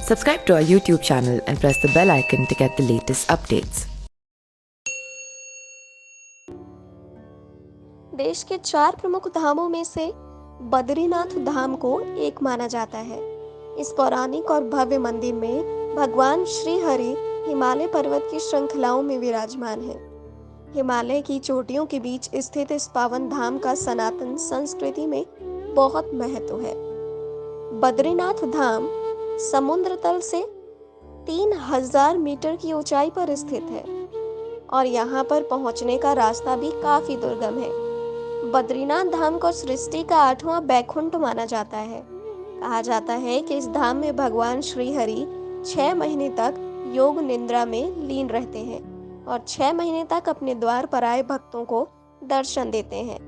Subscribe to our YouTube channel and press the bell icon to get the latest updates. देश के 4 प्रमुख धामों में से बद्रीनाथ धाम को एक माना जाता है। इस पौराणिक और भव्य मंदिर में भगवान श्री हरि हिमालय पर्वत की श्रृंखलाओं में विराजमान है। हिमालय की चोटियों के बीच स्थित इस पावन धाम का सनातन संस्कृति में बहुत महत्व है। बद्रीनाथ धाम समुद्र तल से 3000 मीटर की ऊंचाई पर स्थित है और यहाँ पर पहुँचने का रास्ता भी काफी दुर्गम है। बद्रीनाथ धाम को सृष्टि का 8वां बैकुंठ माना जाता है। कहा जाता है कि इस धाम में भगवान श्री हरि 6 महीने तक योग निद्रा में लीन रहते हैं और 6 महीने तक अपने द्वार पर आए भक्तों को दर्शन देते हैं।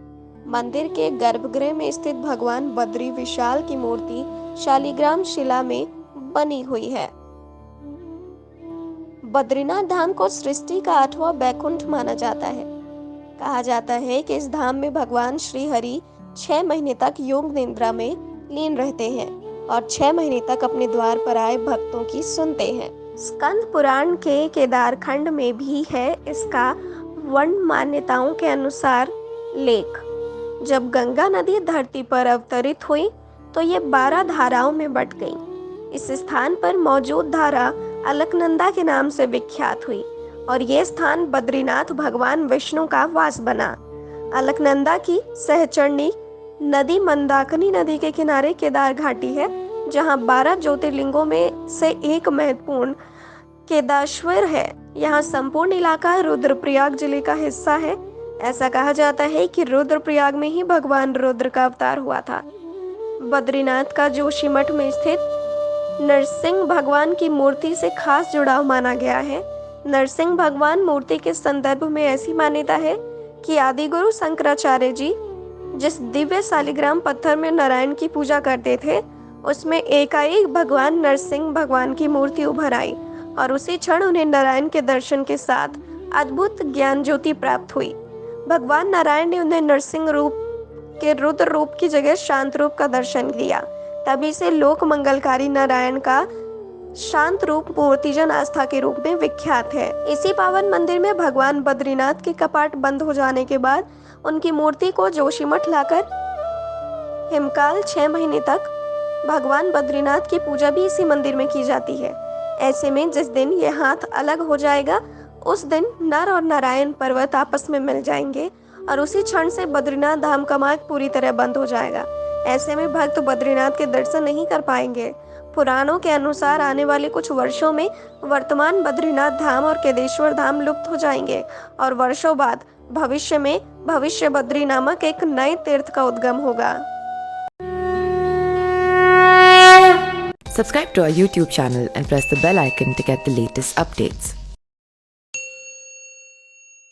मंदिर के गर्भगृह में स्थित भगवान बद्री विशाल की मूर्ति शालिग्राम शिला में बनी हुई है। बद्रीनाथ धाम को सृष्टि का 8वां बैकुंठ माना जाता है। कहा जाता है कि इस धाम में भगवान श्री हरि 6 महीने तक योग निद्रा में लीन रहते हैं और 6 महीने तक अपने द्वार पर आए भक्तों की सुनते हैं। स्कंद पुराण के केदार खंड में भी है इसका वर्ण मान्यताओं के अनुसार लेख। जब गंगा नदी धरती पर अवतरित हुई तो ये 12 धाराओं में बट गई। इस स्थान पर मौजूद धारा अलकनंदा के नाम से विख्यात हुई और ये स्थान बद्रीनाथ भगवान विष्णु का वास बना। अलकनंदा की सहचरणी नदी मंदाकिनी नदी के किनारे केदार घाटी है, जहां 12 ज्योतिर्लिंगों में से एक महत्वपूर्ण केदारेश्वर है। यहाँ संपूर्ण इलाका रुद्रप्रयाग जिले का हिस्सा है। ऐसा कहा जाता है कि रुद्रप्रयाग में ही भगवान रुद्र का अवतार हुआ था। बद्रीनाथ का जोशीमठ में स्थित नरसिंह भगवान की मूर्ति से खास जुड़ाव माना गया है। नरसिंह भगवान मूर्ति के संदर्भ में ऐसी मान्यता है कि आदि गुरु शंकराचार्य जी जिस दिव्य शालिग्राम पत्थर में नारायण की पूजा करते थे, उसमें एकाएक भगवान नरसिंह भगवान की मूर्ति उभर आई और उसी क्षण उन्हें नारायण के दर्शन के साथ अद्भुत ज्ञान ज्योति प्राप्त हुई। भगवान नारायण ने उन्हें नरसिंह रूप के रुद्र रूप की जगह शांत रूप का दर्शन दिया। तभी से लोक मंगलकारी नारायण का शांत रूप मूर्तिजन आस्था के रूप में विख्यात है। इसी पावन मंदिर में भगवान बद्रीनाथ के कपाट बंद हो जाने के बाद उनकी मूर्ति को जोशीमठ लाकर हिमकाल 6 महीने तक भगवान बद्रीनाथ की पूजा भी इसी मंदिर में की जाती है। ऐसे में जिस दिन ये हाथ अलग हो जाएगा, उस दिन नर और नारायण पर्वत आपस में मिल जाएंगे और उसी क्षण से बद्रीनाथ धाम का मार्ग पूरी तरह बंद हो जाएगा। ऐसे में भक्त बद्रीनाथ के दर्शन नहीं कर पाएंगे। पुराणों के अनुसार आने वाले कुछ वर्षों में वर्तमान बद्रीनाथ धाम और केदारेश्वर धाम लुप्त हो जाएंगे और वर्षों बाद भविष्य में भविष्य बद्री नामक एक नए तीर्थ का उद्गम होगा। Subscribe to our YouTube channel and press the bell icon to get the latest updates.